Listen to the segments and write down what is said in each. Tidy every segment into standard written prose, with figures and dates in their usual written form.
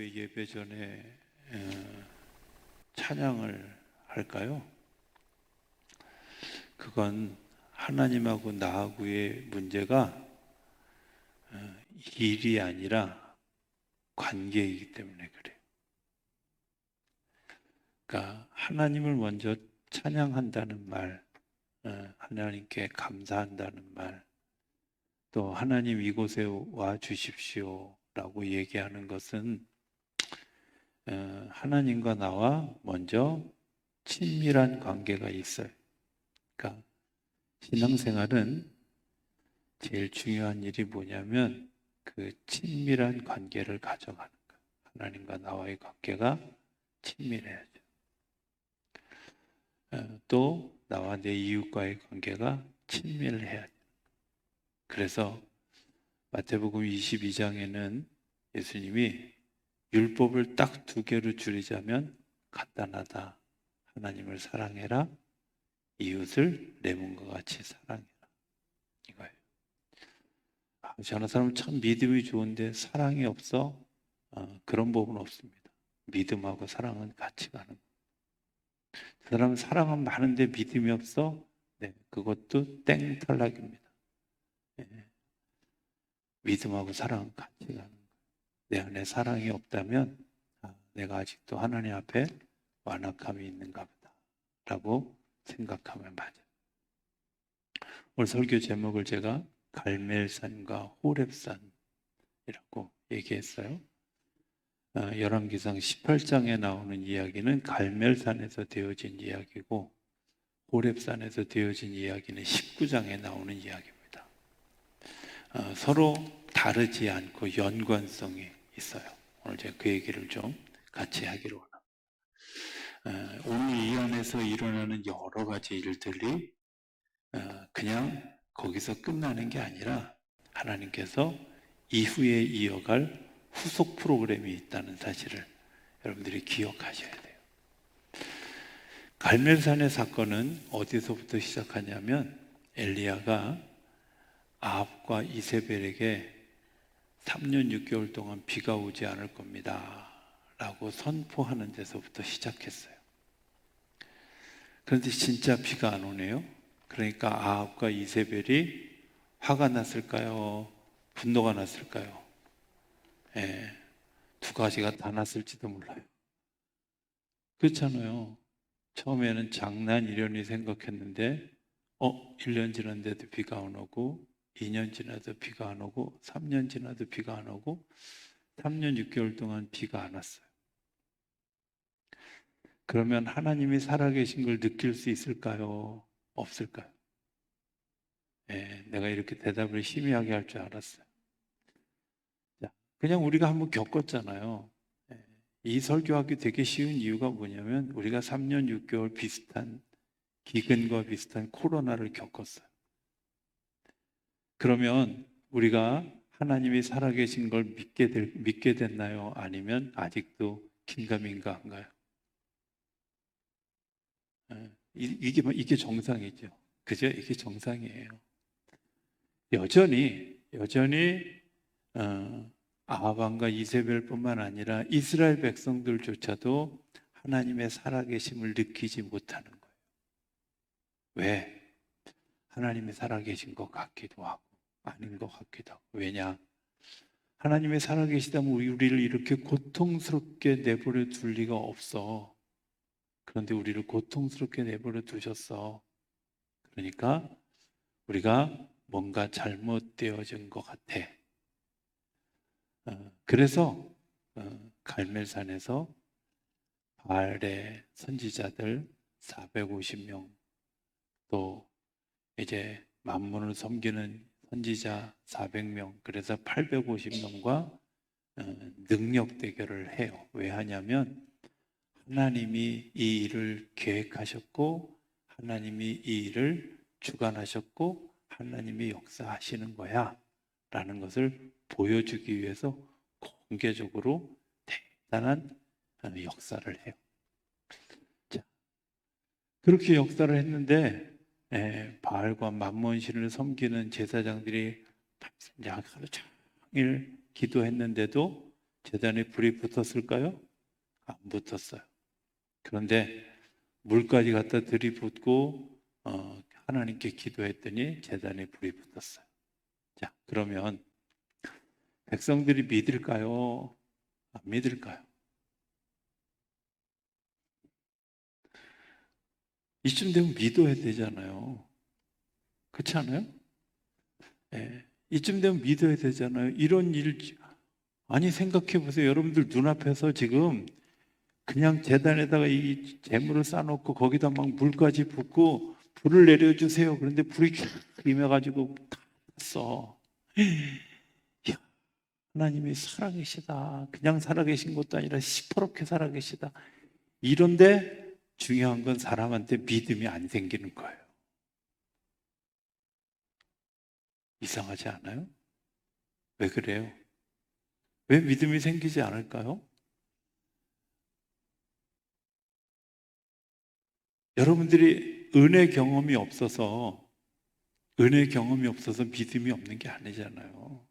왜 예배 전에 찬양을 할까요? 그건 하나님하고 나하고의 문제가 일이 아니라 관계이기 때문에 그래요. 그러니까 하나님을 먼저 찬양한다는 말, 하나님께 감사한다는 말, 또 하나님 이곳에 와 주십시오라고 얘기하는 것은 하나님과 나와 먼저 친밀한 관계가 있어요. 그러니까 신앙생활은 제일 중요한 일이 뭐냐면 그 친밀한 관계를 가져가는 거예요. 하나님과 나와의 관계가 친밀해야죠. 또 나와 내 이웃과의 관계가 친밀해야죠. 그래서 마태복음 22장에는 예수님이 율법을 딱 2개로 줄이자면 간단하다. 하나님을 사랑해라. 이웃을 내 몸과 같이 사랑해라. 이거예요. 저는 사람은 참 믿음이 좋은데 사랑이 없어? 그런 법은 없습니다. 믿음하고 사랑은 같이 가는 거예요. 그 사람은 사랑은 많은데 믿음이 없어? 네, 그것도 땡 탈락입니다. 네. 믿음하고 사랑은 같이 가는 거예요. 내 안에 사랑이 없다면 내가 아직도 하나님 앞에 완악함이 있는가 보다 라고 생각하면 맞아요. 오늘 설교 제목을 제가 갈멜산과 호렙산이라고 얘기했어요. 열왕기상 18장에 나오는 이야기는 갈멜산에서 되어진 이야기고 호렙산에서 되어진 이야기는 19장에 나오는 이야기입니다. 서로 다르지 않고 연관성이 있어요. 오늘 제가 그 얘기를 좀 같이 하기로 합니다. 오늘 이 안에서 일어나는 여러 가지 일들이 그냥 거기서 끝나는 게 아니라 하나님께서 이후에 이어갈 후속 프로그램이 있다는 사실을 여러분들이 기억하셔야 돼요. 갈멜산의 사건은 어디서부터 시작하냐면 엘리야가 아합과 이세벨에게 3년 6개월 동안 비가 오지 않을 겁니다 라고 선포하는 데서부터 시작했어요. 그런데 진짜 비가 안 오네요. 그러니까 아합과 이세벨이 화가 났을까요? 분노가 났을까요? 예, 2가지가 다 났을지도 몰라요. 그렇잖아요. 처음에는 장난이려니 생각했는데 1년 지났는데도 비가 안 오고 2년 지나도 비가 안 오고 3년 지나도 비가 안 오고 3년 6개월 동안 비가 안 왔어요. 그러면 하나님이 살아계신 걸 느낄 수 있을까요? 없을까요? 내가 이렇게 대답을 희미하게 할 줄 알았어요. 그냥 우리가 한번 겪었잖아요. 이 설교하기 되게 쉬운 이유가 뭐냐면 우리가 3년 6개월 비슷한 기근과 비슷한 코로나를 겪었어요. 그러면 우리가 하나님이 살아계신 걸 믿게 됐나요? 아니면 아직도 긴가민가한가요? 이게 정상이죠. 그죠? 이게 정상이에요. 여전히 아합과 이세벨뿐만 아니라 이스라엘 백성들조차도 하나님의 살아계심을 느끼지 못하는 거예요. 왜? 하나님이 살아계신 것 같기도 하고 아닌 것 같기도 하고. 왜냐? 하나님이 살아계시다면 우리를 이렇게 고통스럽게 내버려 둘 리가 없어. 그런데 우리를 고통스럽게 내버려 두셨어. 그러니까 우리가 뭔가 잘못되어진 것 같아. 그래서 갈멜산에서 바알의 선지자들 450명, 또 이제 만문을 섬기는 선지자 400명, 그래서 850명과 능력 대결을 해요. 왜 하냐면 하나님이 이 일을 계획하셨고 하나님이 이 일을 주관하셨고 하나님이 역사하시는 거야 라는 것을 보여주기 위해서 공개적으로 대단한 역사를 해요. 자, 그렇게 역사를 했는데 바알과 만몬신을 섬기는 제사장들이 하루 종일 기도했는데도 제단에 불이 붙었을까요? 안 붙었어요. 그런데 물까지 갖다 들이붓고 하나님께 기도했더니 제단에 불이 붙었어요. 자, 그러면 백성들이 믿을까요? 안 믿을까요? 이쯤 되면 믿어야 되잖아요. 그렇지 않아요? 예. 이쯤 되면 믿어야 되잖아요. 이런 일, 아니 생각해 보세요. 여러분들 눈앞에서 지금 그냥 제단에다가 이 재물을 쌓아놓고 거기다 막 물까지 붓고 불을 내려주세요. 그런데 불이 쫙 임해가지고 다 탔어. 야, 하나님이 살아계시다. 그냥 살아계신 것도 아니라 시퍼렇게 살아계시다. 이런데 중요한 건 사람한테 믿음이 안 생기는 거예요. 이상하지 않아요? 왜 그래요? 왜 믿음이 생기지 않을까요? 여러분들이 은혜 경험이 없어서 믿음이 없는 게 아니잖아요.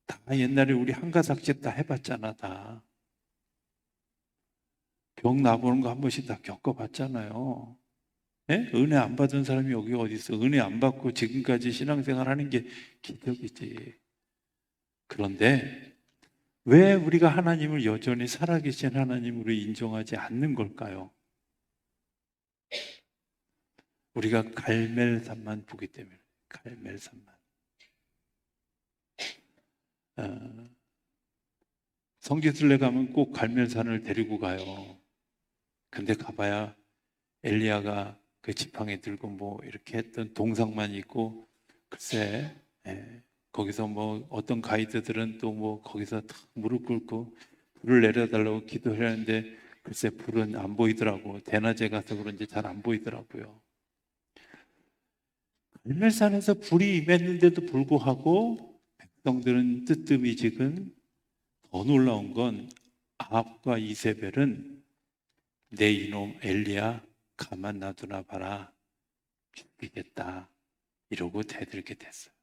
다 옛날에 우리 한가삭집 다 해봤잖아, 다. 병 나보는 거 한 번씩 다 겪어봤잖아요. 예? 은혜 안 받은 사람이 여기 어디 있어? 은혜 안 받고 지금까지 신앙생활 하는 게 기적이지. 그런데 왜 우리가 하나님을 여전히 살아계신 하나님으로 인정하지 않는 걸까요? 우리가 갈멜산만 보기 때문에. 갈멜산만. 성지순례 가면 꼭 갈멜산을 데리고 가요. 근데 가봐야 엘리야가 그 지팡이 들고 뭐 이렇게 했던 동상만 있고, 글쎄, 거기서 뭐 어떤 가이드들은 또 뭐 거기서 탁 무릎 꿇고 불을 내려달라고 기도를 하는데, 글쎄 불은 안 보이더라고. 대낮에 가서 그런지 잘 안 보이더라고요. 갈멜산에서 불이 임했는데도 불구하고 백성들은 뜨뜻미지근. 더 놀라운 건 아합과 이세벨은 내 이놈 엘리야 가만 놔두나 봐라, 죽이겠다, 이러고 대들게 됐어요.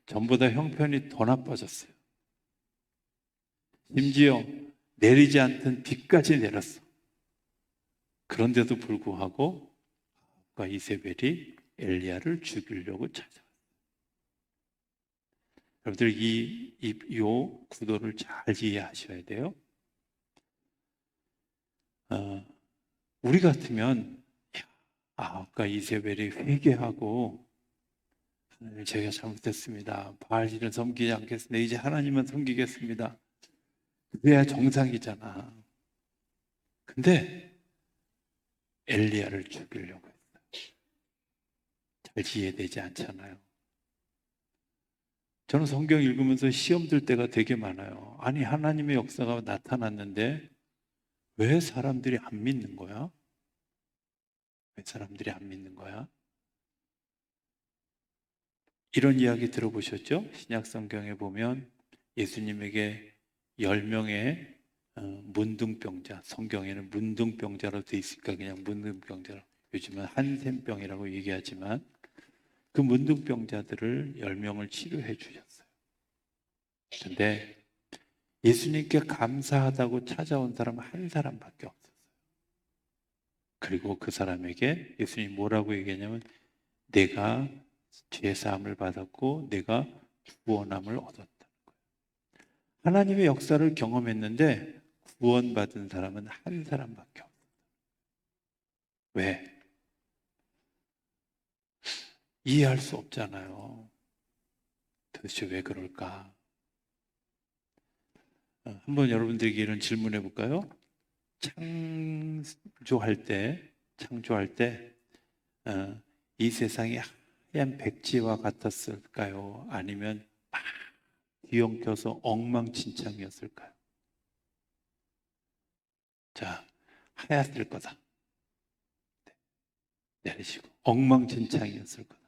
전보다 형편이 더 나빠졌어요. 심지어 내리지 않던 비까지 내렸어. 그런데도 불구하고 아합과 이세벨이 엘리야를 죽이려고 찾아왔어요. 여러분들 이 구도를 잘 이해하셔야 돼요. 우리 같으면 아합과 이세벨이 회개하고, 하나님 제가 잘못했습니다. 바알신을 섬기지 않겠습니다. 이제 하나님만 섬기겠습니다. 그래야 정상이잖아. 근데 엘리야를 죽이려고 했어요. 잘 이해되지 않잖아요. 저는 성경 읽으면서 시험 들 때가 되게 많아요. 아니 하나님의 역사가 나타났는데 왜 사람들이 안 믿는 거야? 왜 사람들이 안 믿는 거야? 이런 이야기 들어보셨죠? 신약 성경에 보면 예수님에게 10명의 문둥병자, 성경에는 문둥병자로 돼 있으니까 그냥 문둥병자로, 요즘은 한센병이라고 얘기하지만 그 문둥병자들을 10명을 치료해 주셨어요. 근데 예수님께 감사하다고 찾아온 사람은 한 사람밖에 없었어요. 그리고 그 사람에게 예수님이 뭐라고 얘기했냐면, 내가 죄사함을 받았고 내가 구원함을 얻었다는 거예요. 하나님의 역사를 경험했는데 구원받은 사람은 한 사람밖에 없어요. 왜? 이해할 수 없잖아요. 도대체 왜 그럴까? 한번 여러분들에게 이런 질문해 볼까요? 창조할 때 이 세상이 하얀 백지와 같았을까요? 아니면 막 뒤엉켜서 엉망진창이었을까요? 자, 하얗을 거다. 내리시고 엉망진창이었을 거다.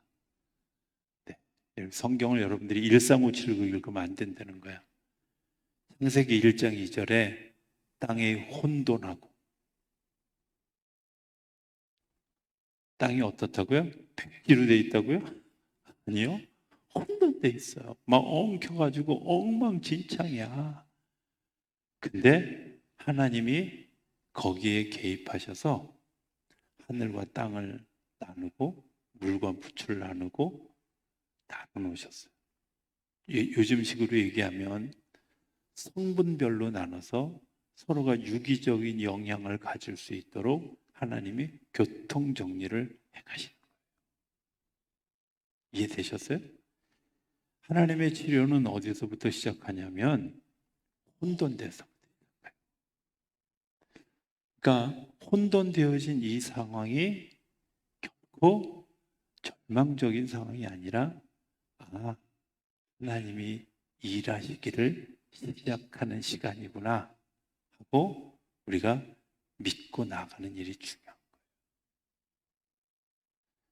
네. 성경을 여러분들이 1357로 읽으면 안 된다는 거야. 창세기 1장 2절에 땅이 혼돈하고, 땅이 어떻다고요? 백지로 돼 있다고요? 아니요. 혼돈돼 있어요. 막 엉켜가지고 엉망진창이야. 근데 하나님이 거기에 개입하셔서 하늘과 땅을 나누고 물과 부추를 나누고 나눠놓으셨어요. 요즘식으로 얘기하면 성분별로 나눠서 서로가 유기적인 영향을 가질 수 있도록 하나님이 교통정리를 해가시는 거예요. 이해되셨어요? 하나님의 치료는 어디서부터 시작하냐면 혼돈돼서. 그러니까 혼돈되어진 이 상황이 결코 절망적인 상황이 아니라 하나님이 일하시기를 시작하는 시간이구나 하고 우리가 믿고 나가는 일이 중요한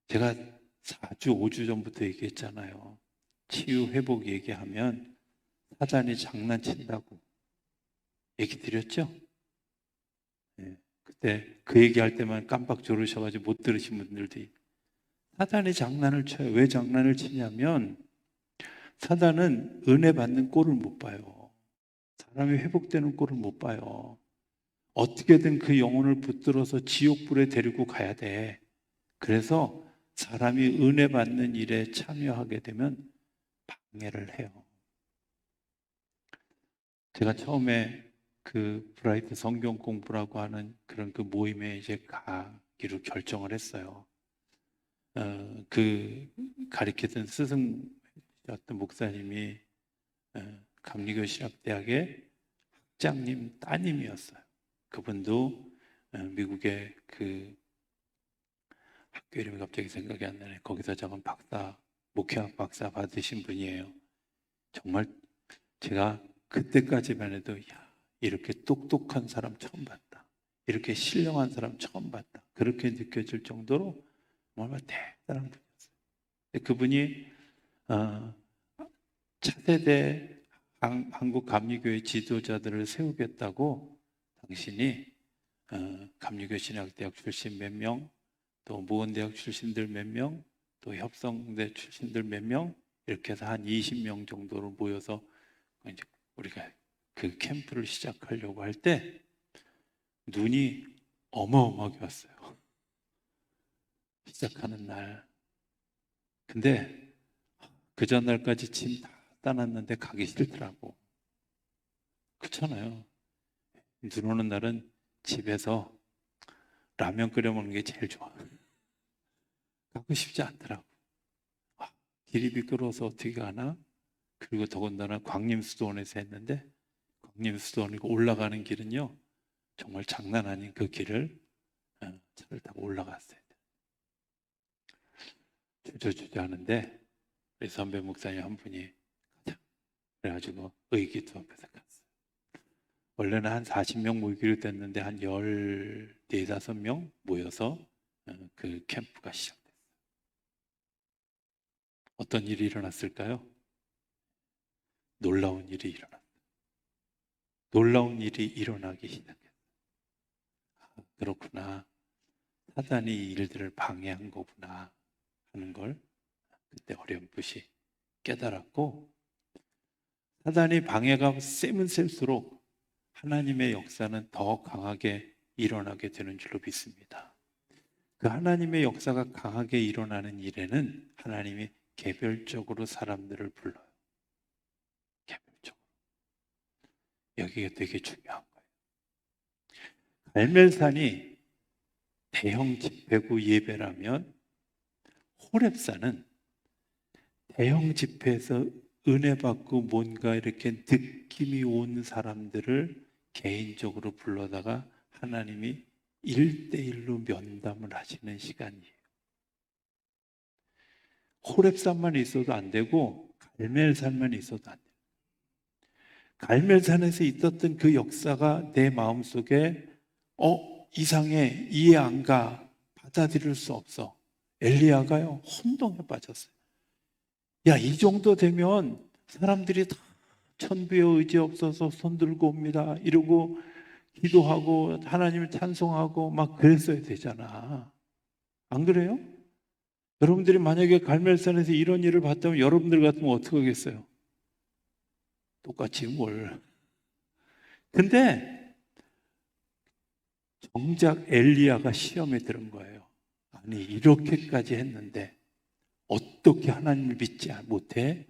거예요. 제가 4주, 5주 전부터 얘기했잖아요. 치유 회복 얘기하면 사단이 장난친다고 얘기 드렸죠? 네. 그때 그 얘기할 때만 깜빡 졸으셔가지고 못 들으신 분들도 사단이 장난을 쳐요. 왜 장난을 치냐면 사단은 은혜 받는 꼴을 못 봐요. 사람이 회복되는 꼴을 못 봐요. 어떻게든 그 영혼을 붙들어서 지옥불에 데리고 가야 돼. 그래서 사람이 은혜 받는 일에 참여하게 되면 방해를 해요. 제가 처음에 그 브라이트 성경 공부라고 하는 그런 그 모임에 이제 가기로 결정을 했어요. 그 가르치던 스승이었던 목사님이 감리교 신학대학의 학장님 따님이었어요. 그분도 미국의 그 학교 이름이 갑자기 생각이 안 나네. 거기서 작은 박사, 목회학 박사 받으신 분이에요. 정말 제가 그때까지만 해도 이렇게 똑똑한 사람 처음 봤다. 이렇게 신령한 사람 처음 봤다. 그렇게 느껴질 정도로 정말 대단한 분이었어요. 그분이 차세대 한국 감리교회 지도자들을 세우겠다고 당신이 감리교 신학대학 출신 몇 명, 또 모원대학 출신들 몇 명, 또 협성대 출신들 몇 명, 이렇게 해서 한 20명 정도로 모여서 이제 우리가 그 캠프를 시작하려고 할 때 눈이 어마어마하게 왔어요. 시작하는 날. 근데 그 전날까지 짐 다 따놨는데 가기 싫더라고. 그렇잖아요. 눈 오는 날은 집에서 라면 끓여 먹는 게 제일 좋아. 가고 싶지 않더라고. 길이 미끄러워서 어떻게 가나? 그리고 더군다나 광림수도원에서 했는데 광림수도원이고 올라가는 길은요 정말 장난 아닌 그 길을 차를 타고 올라갔어요. 주저주저 하는데 우리 선배 목사님 한 분이 가자 그래가지고 의기투 앞에서 갔어요. 원래는 한 40명 모이기로 됐는데 한 14, 5명 모여서 그 캠프가 시작됐어요. 어떤 일이 일어났을까요? 놀라운 일이 일어났어요. 놀라운 일이 일어나기 시작했어요. 그렇구나. 사단이 이 일들을 방해한 거구나 하는 걸 그때 어렴풋이 깨달았고, 사단이 방해가 세면 셀수록 하나님의 역사는 더 강하게 일어나게 되는 줄로 믿습니다. 그 하나님의 역사가 강하게 일어나는 일에는 하나님이 개별적으로 사람들을 불러요. 개별적으로. 여기가 되게 중요한 거예요. 갈멜산이 대형 집회구 예배라면 호렙산은 대형 집회에서 은혜 받고 뭔가 이렇게 느낌이 온 사람들을 개인적으로 불러다가 하나님이 1대1로 면담을 하시는 시간이에요. 호렙산만 있어도 안 되고 갈멜산만 있어도 안 돼요. 갈멜산에서 있었던 그 역사가 내 마음속에 이상해, 이해 안 가, 받아들일 수 없어. 엘리야가요 혼동에 빠졌어요. 야, 이 정도 되면 사람들이 다 천부의 의지 없어서 손 들고 옵니다 이러고 기도하고 하나님을 찬송하고 막 그랬어야 되잖아. 안 그래요? 여러분들이 만약에 갈멜산에서 이런 일을 봤다면 여러분들 같으면 어떻게 하겠어요? 똑같이 뭘. 근데 정작 엘리야가 시험에 들은 거예요. 아니, 이렇게까지 했는데 어떻게 하나님을 믿지 못해?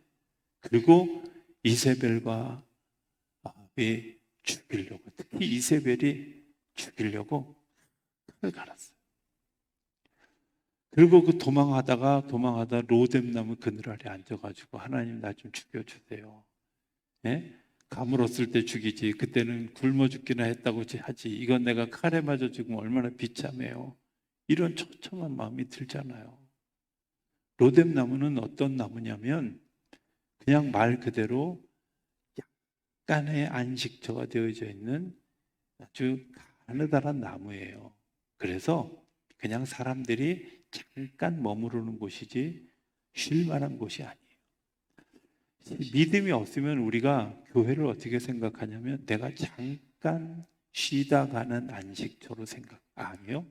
그리고 이세벨과 아합이 죽이려고, 특히 이세벨이 죽이려고 칼을 갈았어요. 그리고 그 도망하다 로뎀나무 그늘 아래 앉아가지고 하나님 나 좀 죽여주세요. 예? 가물었을 때 죽이지 그때는 굶어 죽기나 했다고 하지 이건 내가 칼에 맞아 죽으면 얼마나 비참해요. 이런 처참한 마음이 들잖아요. 로뎀나무는 어떤 나무냐면 그냥 말 그대로 약간의 안식처가 되어져 있는 아주 가느다란 나무예요. 그래서 그냥 사람들이 잠깐 머무르는 곳이지 쉴 만한 곳이 아니에요. 믿음이 없으면 우리가 교회를 어떻게 생각하냐면 내가 잠깐 쉬다 가는 안식처로 생각. 아니요.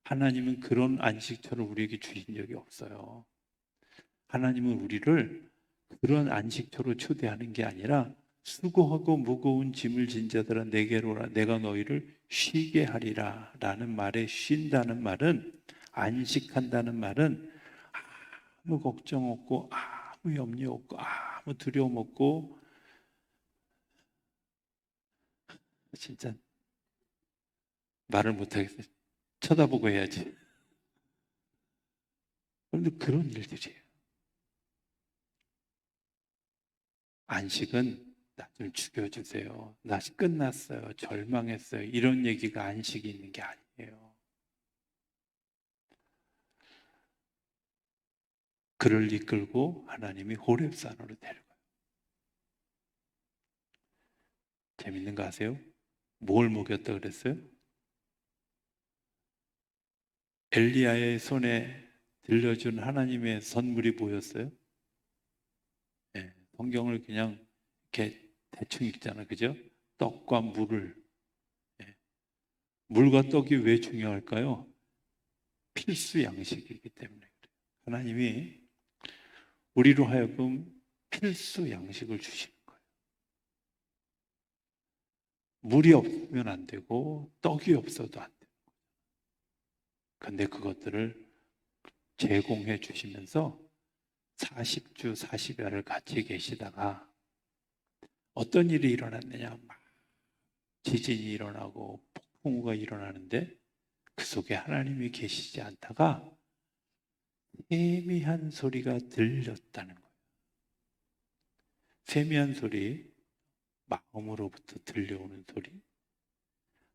하나님은 그런 안식처를 우리에게 주신 적이 없어요. 하나님은 우리를 그런 안식처로 초대하는 게 아니라 수고하고 무거운 짐을 진 자들아 내게로 오라 내가 너희를 쉬게 하리라 라는 말에 쉰다는 말은 안식한다는 말은 아무 걱정 없고 아무 염려 없고 아무 두려움 없고 진짜 말을 못하겠어요. 쳐다보고 해야지. 그런데 그런 일들이에요. 안식은 나 좀 죽여주세요. 나 끝났어요. 절망했어요. 이런 얘기가 안식이 있는 게 아니에요. 그를 이끌고 하나님이 호렙산으로 데려가요. 재밌는 거 아세요? 뭘 먹였다 그랬어요? 엘리야의 손에 들려준 하나님의 선물이 뭐였어요? 네, 성경을 그냥 이렇게 대충 읽잖아, 그죠? 떡과 물을. 네, 물과 떡이 왜 중요할까요? 필수 양식이기 때문에 그래요. 하나님이 우리로 하여금 필수 양식을 주시는 거예요. 물이 없으면 안 되고 떡이 없어도 안 돼요. 근데 그것들을 제공해 주시면서 40주 40야를 같이 계시다가 어떤 일이 일어났느냐? 막 지진이 일어나고 폭풍우가 일어나는데 그 속에 하나님이 계시지 않다가 세미한 소리가 들렸다는 거예요. 세미한 소리, 마음으로부터 들려오는 소리,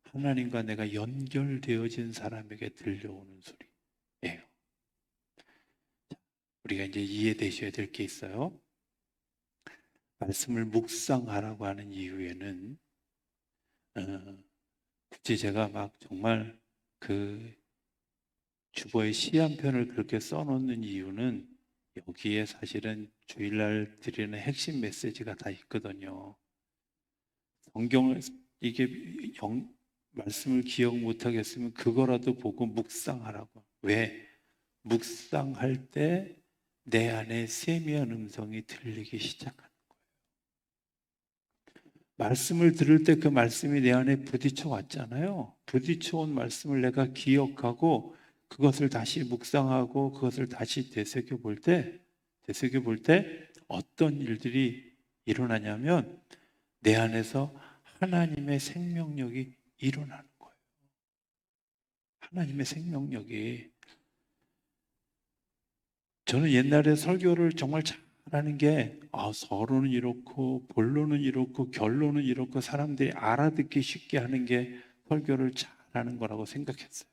하나님과 내가 연결되어진 사람에게 들려오는 소리예요. 우리가 이제 이해되셔야 될 게 있어요. 말씀을 묵상하라고 하는 이유에는 굳이 제가 막 정말 그 주보에 시 한 편을 그렇게 써놓는 이유는 여기에 사실은 주일날 드리는 핵심 메시지가 다 있거든요. 성경을 이게 말씀을 기억 못하겠으면 그거라도 보고 묵상하라고. 왜? 묵상할 때 내 안에 세미한 음성이 들리기 시작하는 거예요. 말씀을 들을 때 그 말씀이 내 안에 부딪혀 왔잖아요. 부딪혀 온 말씀을 내가 기억하고 그것을 다시 묵상하고 그것을 다시 되새겨 볼 때 어떤 일들이 일어나냐면 내 안에서 하나님의 생명력이 일어나는 거예요. 하나님의 생명력이. 저는 옛날에 설교를 정말 잘하는 게 서론은 이렇고 본론은 이렇고 결론은 이렇고 사람들이 알아듣기 쉽게 하는 게 설교를 잘하는 거라고 생각했어요.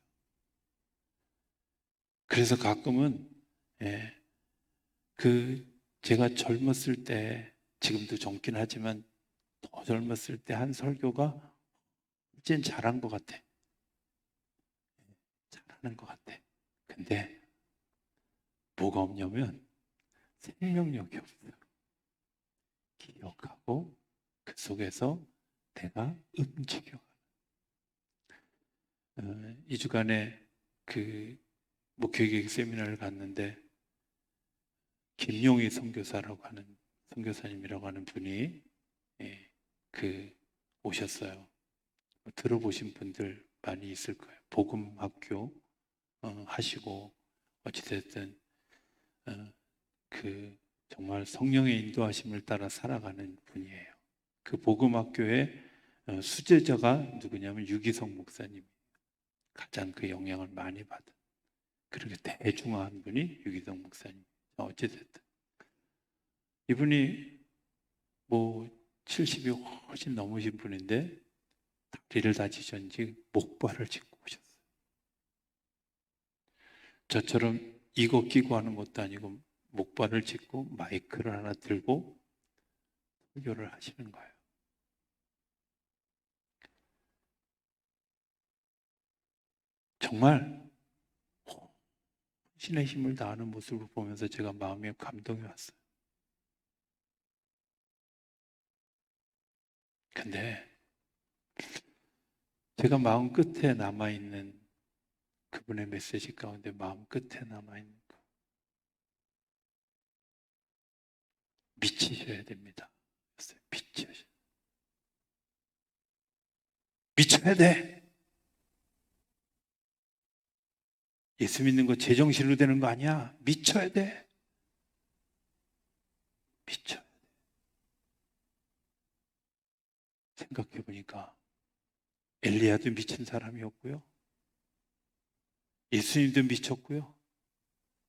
그래서 가끔은 예, 제가 젊었을 때 지금도 젊긴 하지만 더 젊었을 때 한 설교가 이젠 잘한 것 같아. 잘하는 것 같아. 근데 뭐가 없냐면 생명력이 없어요. 기억하고 그 속에서 내가 움직여. 2주간의 그 목회계획 세미나를 갔는데 김용희 선교사라고 하는 선교사님이라고 하는 분이 오셨어요. 들어보신 분들 많이 있을 거예요. 복음학교 하시고 어찌됐든 정말 성령의 인도하심을 따라 살아가는 분이에요. 그 복음학교의 수제자가 누구냐면 유기성 목사님. 가장 그 영향을 많이 받은 그렇게 대중화한 분이 유기성 목사님. 어찌됐든 이분이 70이 훨씬 넘으신 분인데 다리를 다치셨는지 목발을 짚고 오셨어요. 저처럼 이거 끼고 하는 것도 아니고 목발을 짚고 마이크를 하나 들고 설교를 하시는 거예요. 정말 신의 힘을 다하는 모습을 보면서 제가 마음에 감동이 왔어요. 근데 제가 마음 끝에 남아있는 그분의 메시지 가운데 마음 끝에 남아있는 거 미치셔야 됩니다. 미쳐야 돼. 예수 믿는 거 제정신으로 되는 거 아니야. 미쳐야 돼. 미쳐야 돼. 생각해 보니까 엘리야도 미친 사람이었고요. 예수님도 미쳤고요.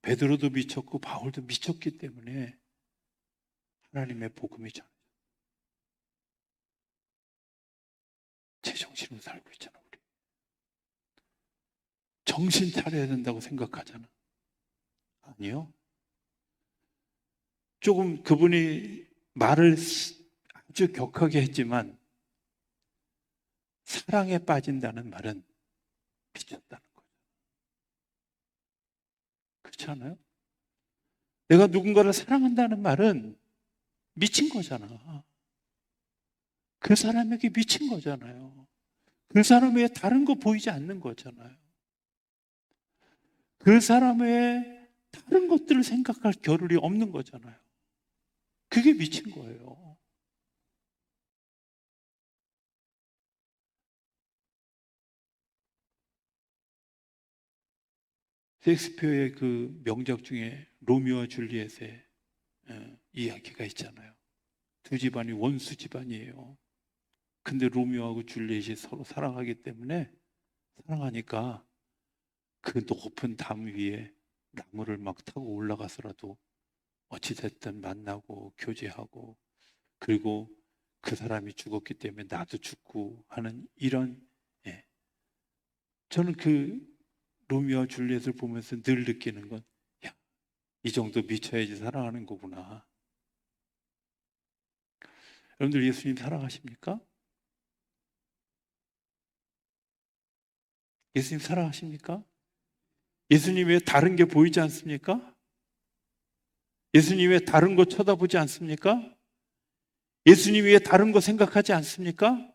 베드로도 미쳤고 바울도 미쳤기 때문에 하나님의 복음이 전해져. 제정신으로 살고 있잖아 우리. 정신 차려야 된다고 생각하잖아. 아니요. 조금 그분이 말을 아주 격하게 했지만 사랑에 빠진다는 말은 미쳤다는 거죠. 그렇지 않아요? 내가 누군가를 사랑한다는 말은 미친 거잖아. 그 사람에게 미친 거잖아요. 그 사람 외에 다른 거 보이지 않는 거잖아요. 그 사람 외에 다른 것들을 생각할 겨를이 없는 거잖아요. 그게 미친 거예요. 셰익스피어의 그 명작 중에 로미오와 줄리엣의 이야기가 있잖아요. 두 집안이 원수 집안이에요. 근데 로미오하고 줄리엣이 서로 사랑하기 때문에 사랑하니까 그 높은 담 위에 나무를 막 타고 올라가서라도 어찌됐든 만나고 교제하고 그리고 그 사람이 죽었기 때문에 나도 죽고 하는 이런 저는 그 로미오와 줄리엣을 보면서 늘 느끼는 건 야, 이 정도 미쳐야지 사랑하는 거구나. 여러분들 예수님 사랑하십니까? 예수님 사랑하십니까? 예수님 외에 다른 게 보이지 않습니까? 예수님 외에 다른 거 쳐다보지 않습니까? 예수님 외에 다른 거 생각하지 않습니까?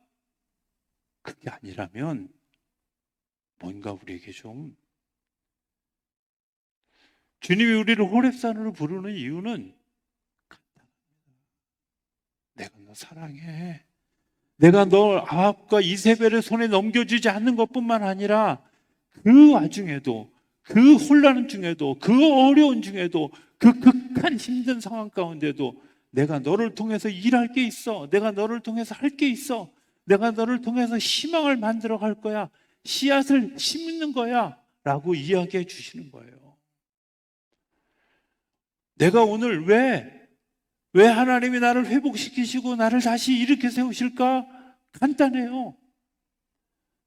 그게 아니라면 뭔가 우리에게 좀 주님이 우리를 호렙산으로 부르는 이유는 내가 너 사랑해. 내가 널 아합과 이세벨의 손에 넘겨주지 않는 것뿐만 아니라 그 와중에도 그 혼란 중에도 그 어려운 중에도 그 극한 힘든 상황 가운데도 내가 너를 통해서 일할 게 있어. 내가 너를 통해서 할 게 있어. 내가 너를 통해서 희망을 만들어 갈 거야. 씨앗을 심는 거야. 라고 이야기해 주시는 거예요. 내가 오늘 왜 하나님이 나를 회복시키시고 나를 다시 일으켜 세우실까? 간단해요.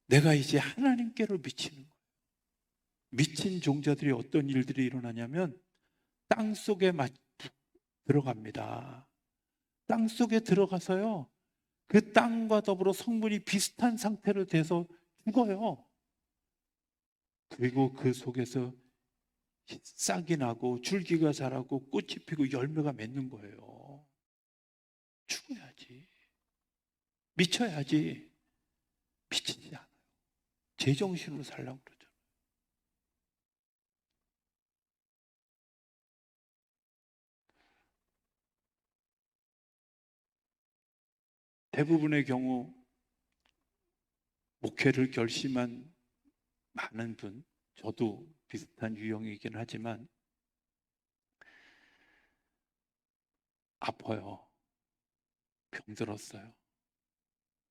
내가 이제 하나님께로 미치는 거예요. 미친 종자들이 어떤 일들이 일어나냐면 땅 속에 들어갑니다. 땅 속에 들어가서요. 그 땅과 더불어 성분이 비슷한 상태로 돼서 죽어요. 그리고 그 속에서 싹이 나고 줄기가 자라고 꽃이 피고 열매가 맺는 거예요. 죽어야지. 미쳐야지. 미치지 않아요. 제정신으로 살라고 그러죠. 대부분의 경우 목회를 결심한 많은 분, 저도 비슷한 유형이긴 하지만 아파요. 병들었어요.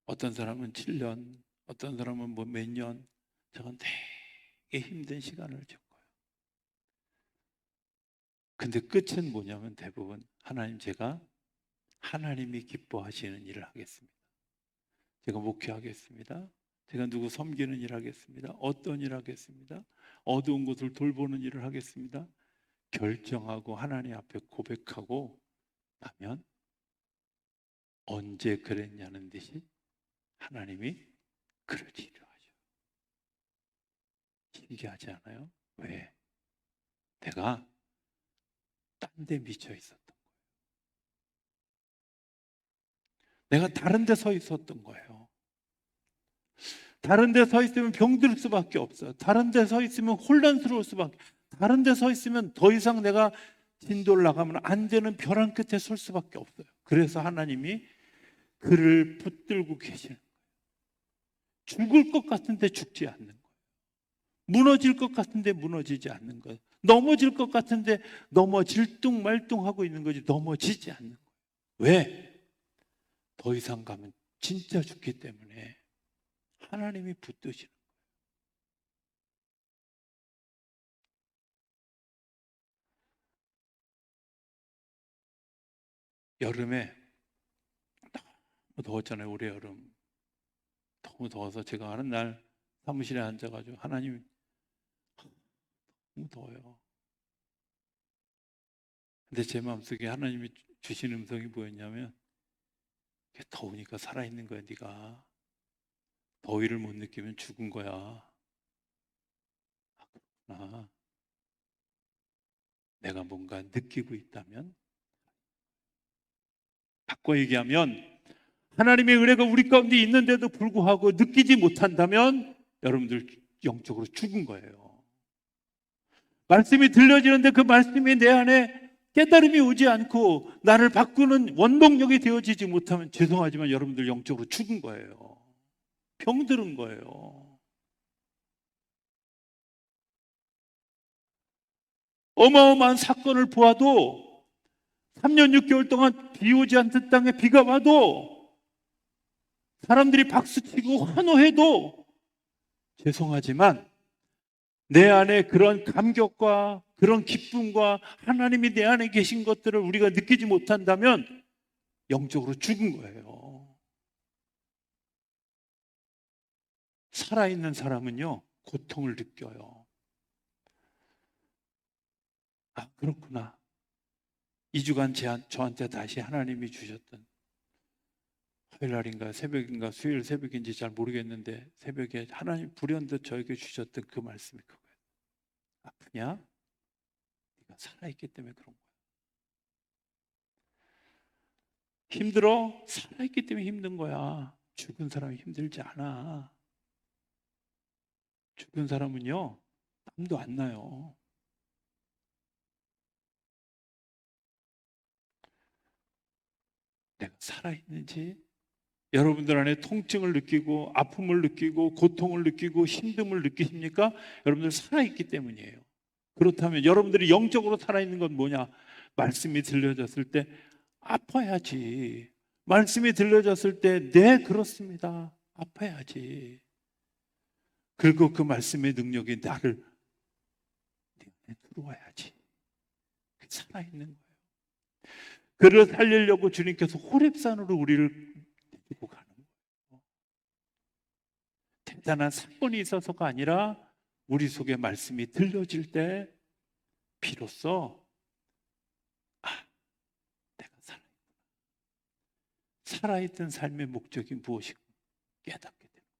어떤 사람은 7년, 어떤 사람은 뭐 몇 년, 저건 되게 힘든 시간을 겪어요. 근데 끝은 뭐냐면 대부분 하나님, 제가 하나님이 기뻐하시는 일을 하겠습니다. 제가 목회하겠습니다. 제가 누구 섬기는 일 하겠습니다. 어떤 일 하겠습니다. 어두운 곳을 돌보는 일을 하겠습니다. 결정하고 하나님 앞에 고백하고 나면 언제 그랬냐는 듯이 하나님이 그러지를 하셔. 신기하지 않아요? 왜? 내가 딴 데 미쳐 있었던 거예요. 내가 다른 데 서 있었던 거예요. 다른 데 서 있으면 병들 수밖에 없어요. 다른 데 서 있으면 혼란스러울 수밖에. 다른 데 서 있으면 더 이상 내가 진도를 나가면 안 되는 벼랑 끝에 설 수밖에 없어요. 그래서 하나님이 그를 붙들고 계시는 거예요. 죽을 것 같은데 죽지 않는 거예요. 무너질 것 같은데 무너지지 않는 거예요. 넘어질 것 같은데 넘어질 뚱말뚱하고 있는 거지 넘어지지 않는 거예요. 왜? 더 이상 가면 진짜 죽기 때문에 하나님이 붙드시는 거예요. 여름에 너무 더웠잖아요. 올해 여름 너무 더워서 제가 하는 날 사무실에 앉아가지고 하나님 너무 더워요. 근데 제 마음속에 하나님이 주신 음성이 뭐였냐면, 더우니까 살아있는 거야. 네가 더위를 못 느끼면 죽은 거야. 아, 그렇구나. 내가 뭔가 느끼고 있다면, 바꿔 얘기하면 하나님의 은혜가 우리 가운데 있는데도 불구하고 느끼지 못한다면 여러분들 영적으로 죽은 거예요. 말씀이 들려지는데 그 말씀이 내 안에 깨달음이 오지 않고 나를 바꾸는 원동력이 되어지지 못하면 죄송하지만 여러분들 영적으로 죽은 거예요. 병들은 거예요. 어마어마한 사건을 보아도 3년 6개월 동안 비 오지 않던 땅에 비가 와도 사람들이 박수치고 환호해도 죄송하지만 내 안에 그런 감격과 그런 기쁨과 하나님이 내 안에 계신 것들을 우리가 느끼지 못한다면 영적으로 죽은 거예요. 살아있는 사람은요, 고통을 느껴요. 아, 그렇구나. 2주간 저한테 다시 하나님이 주셨던, 화요일 날인가 새벽인가 수요일 새벽인지 잘 모르겠는데 새벽에 하나님 불현듯 저에게 주셨던 그 말씀이 그거예요. 아프냐? 네가 살아있기 때문에 그런 거야. 힘들어? 살아있기 때문에 힘든 거야. 죽은 사람이 힘들지 않아. 죽은 사람은요, 땀도 안 나요. 내가 살아있는지, 여러분들 안에 통증을 느끼고 아픔을 느끼고 고통을 느끼고 힘듦을 느끼십니까? 여러분들 살아있기 때문이에요. 그렇다면 여러분들이 영적으로 살아있는 건 뭐냐? 말씀이 들려졌을 때 아파야지. 말씀이 들려졌을 때 네, 그렇습니다. 아파야지. 그리고 그 말씀의 능력이 나를 내 안에 들어와야지. 살아있는 거예요. 그를 살리려고 주님께서 호렙산으로 우리를 데리고 가는 거예요. 대단한 사건이 있어서가 아니라 우리 속에 말씀이 들려질 때 비로소 내가 살아있던 삶의 목적이 무엇이고 깨닫게 됩니다.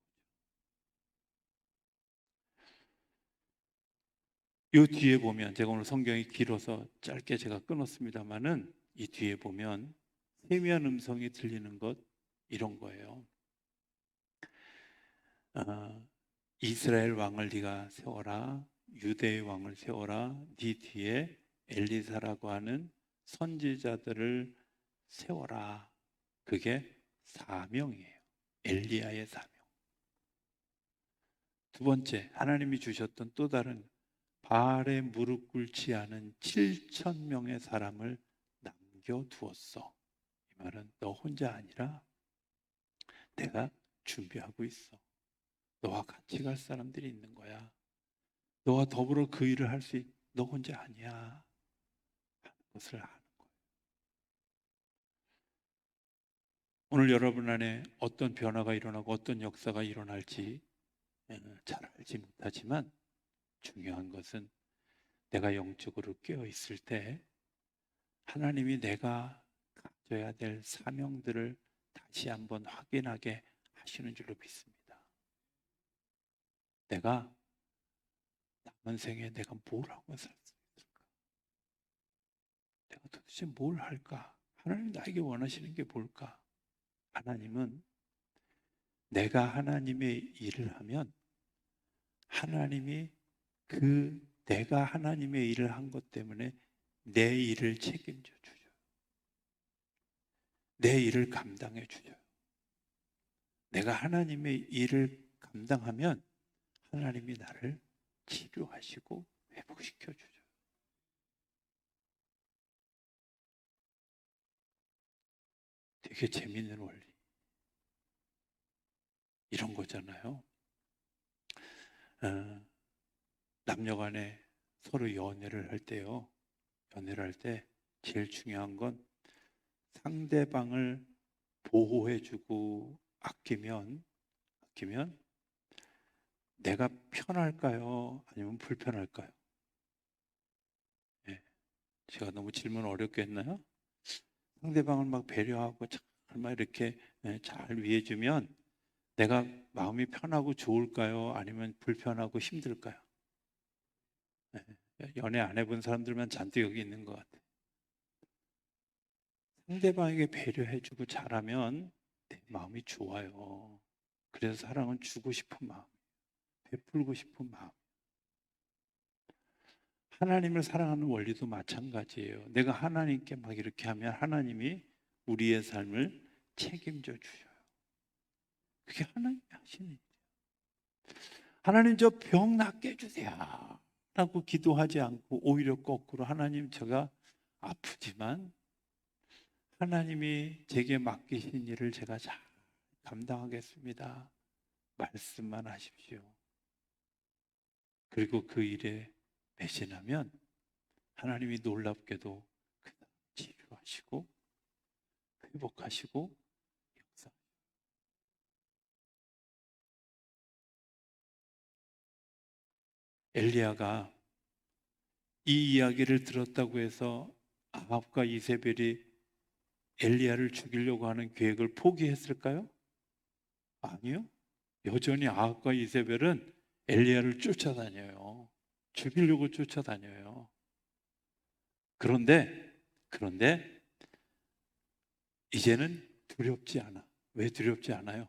이 뒤에 보면, 제가 오늘 성경이 길어서 짧게 제가 끊었습니다만은 이 뒤에 보면 세미한 음성이 들리는 것, 이런 거예요. 이스라엘 왕을 네가 세워라. 유대의 왕을 세워라. 네 뒤에 엘리사라고 하는 선지자들을 세워라. 그게 사명이에요. 엘리야의 사명. 두 번째, 하나님이 주셨던 또 다른 바알에 무릎 꿇지 않은 7천 명의 사람을 남겨두었어. 이 말은 너 혼자 아니라 내가 준비하고 있어. 너와 같이 갈 사람들이 있는 거야. 너와 더불어 그 일을 할 수 너 혼자 아니야 하는 것을 아는 거예요. 오늘 여러분 안에 어떤 변화가 일어나고 어떤 역사가 일어날지 잘 알지 못하지만 중요한 것은 내가 영적으로 깨어 있을 때 하나님이 내가 가져야 될 사명들을 다시 한번 확인하게 하시는 줄로 믿습니다. 내가 남은 생에 내가 뭘 하고 살 수 있을까? 내가 도대체 뭘 할까? 하나님 나에게 원하시는 게 뭘까? 하나님은 내가 하나님의 일을 하면 하나님이 내가 하나님의 일을 한 것 때문에 내 일을 책임져 주죠. 내 일을 감당해 주죠. 내가 하나님의 일을 감당하면 하나님이 나를 치료하시고 회복시켜 주죠. 되게 재밌는 원리. 이런 거잖아요. 남녀 간에 서로 연애를 할 때요. 연애를 할 때 제일 중요한 건 상대방을 보호해주고 아끼면 내가 편할까요? 아니면 불편할까요? 예. 제가 너무 질문 어렵게 했나요? 상대방을 막 배려하고 막 이렇게 잘 위해주면 내가 마음이 편하고 좋을까요? 아니면 불편하고 힘들까요? 연애 안 해본 사람들만 잔뜩 여기 있는 것 같아요. 상대방에게 배려해주고 잘하면 내 마음이 좋아요. 그래서 사랑은 주고 싶은 마음, 베풀고 싶은 마음. 하나님을 사랑하는 원리도 마찬가지예요. 내가 하나님께 막 이렇게 하면 하나님이 우리의 삶을 책임져 주셔요. 그게 하나님이 하시는 일이에요. 하나님 저 병 낫게 해주세요 라고 기도하지 않고 오히려 거꾸로 하나님 제가 아프지만 하나님이 제게 맡기신 일을 제가 잘 감당하겠습니다. 말씀만 하십시오. 그리고 그 일에 배신하면 하나님이 놀랍게도 치료하시고 회복하시고 역사. 엘리야가 이 이야기를 들었다고 해서 아합과 이세벨이 엘리야를 죽이려고 하는 계획을 포기했을까요? 아니요. 여전히 아합과 이세벨은 엘리야를 쫓아다녀요. 죽이려고 쫓아다녀요. 그런데 이제는 두렵지 않아. 왜 두렵지 않아요?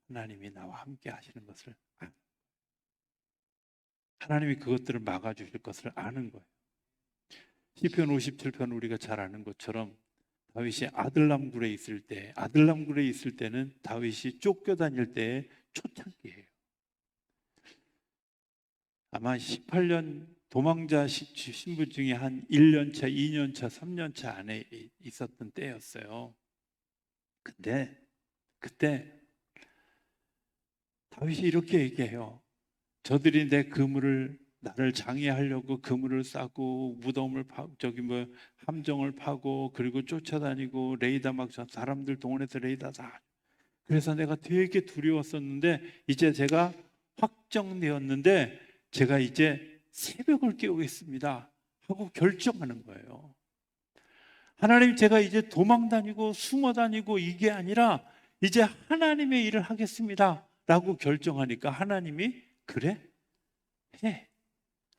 하나님이 나와 함께 하시는 것을 하나님이 그것들을 막아주실 것을 아는 거예요. 시편 57편 우리가 잘 아는 것처럼 다윗이 아들람 굴에 있을 때는 다윗이 쫓겨다닐 때의 초창기예요. 아마 18년 도망자 신분 중에 한 1년 차, 2년 차, 3년 차 안에 있었던 때였어요. 근데 그때 다윗이 이렇게 얘기해요. 저들이 내 그물을 나를 장애하려고 그물을 싸고 무덤을 파고 함정을 파고 그리고 쫓아다니고 레이더 막 사람들 동원해서 레이더 다. 그래서 내가 되게 두려웠었는데 이제 제가 확정되었는데 제가 이제 새벽을 깨우겠습니다 하고 결정하는 거예요. 하나님 제가 이제 도망 다니고 숨어 다니고 이게 아니라 이제 하나님의 일을 하겠습니다 라고 결정하니까 하나님이 그래? 해.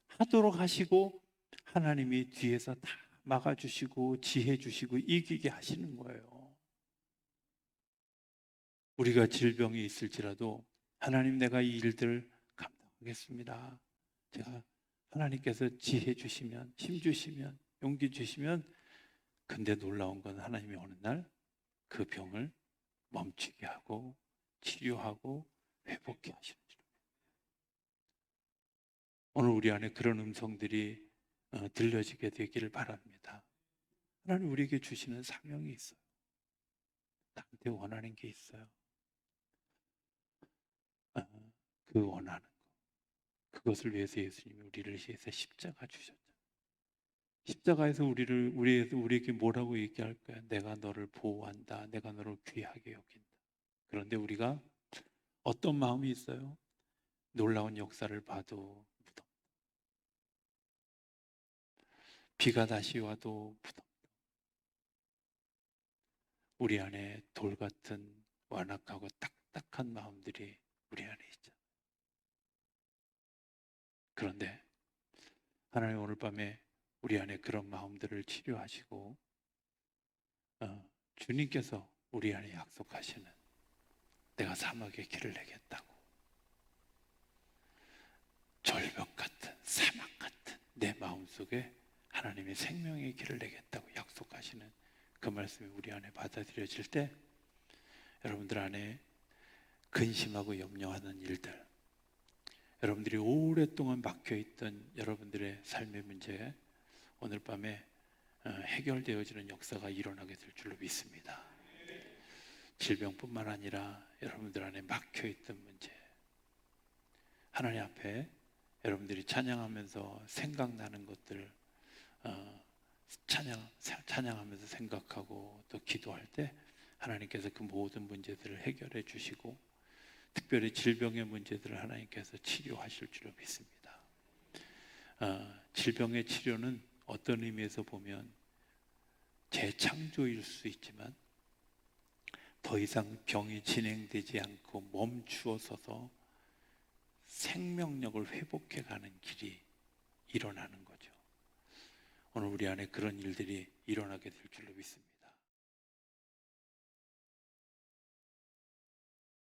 하도록 하시고 하나님이 뒤에서 다 막아주시고 지혜 주시고 이기게 하시는 거예요. 우리가 질병이 있을지라도 하나님 내가 이 일들을 감당하겠습니다. 제가 하나님께서 지혜 주시면 힘 주시면 용기 주시면 근데 놀라운 건 하나님이 어느 날 그 병을 멈추게 하고 치료하고 회복케 하시는 줄. 오늘 우리 안에 그런 음성들이 들려지게 되기를 바랍니다. 하나님 우리에게 주시는 사명이 있어요. 나한테 원하는 게 있어요. 그 원하는 것, 그것을 위해서 예수님이 우리를 위해서 십자가 주셨죠. 십자가에서 우리에게 뭐라고 얘기할 거야? 내가 너를 보호한다. 내가 너를 귀하게 여긴다. 그런데 우리가 어떤 마음이 있어요? 놀라운 역사를 봐도 무덤. 비가 다시 와도 무덤. 우리 안에 돌 같은 완악하고 딱딱한 마음들이 우리 안에 있죠. 그런데 하나님 오늘 밤에 우리 안에 그런 마음들을 치료하시고 주님께서 우리 안에 약속하시는 내가 사막에 길을 내겠다고, 절벽 같은 사막 같은 내 마음속에 하나님의 생명의 길을 내겠다고 약속하시는 그 말씀이 우리 안에 받아들여질 때 여러분들 안에 근심하고 염려하는 일들, 여러분들이 오랫동안 막혀있던 여러분들의 삶의 문제 오늘 밤에 해결되어지는 역사가 일어나게 될 줄로 믿습니다. 질병뿐만 아니라 여러분들 안에 막혀있던 문제, 하나님 앞에 여러분들이 찬양하면서 생각나는 것들 찬양하면서 생각하고 또 기도할 때 하나님께서 그 모든 문제들을 해결해 주시고 특별히 질병의 문제들을 하나님께서 치료하실 줄로 믿습니다. 질병의 치료는 어떤 의미에서 보면 재창조일 수 있지만 더 이상 병이 진행되지 않고 멈추어서서 생명력을 회복해 가는 길이 일어나는 거죠. 오늘 우리 안에 그런 일들이 일어나게 될 줄로 믿습니다.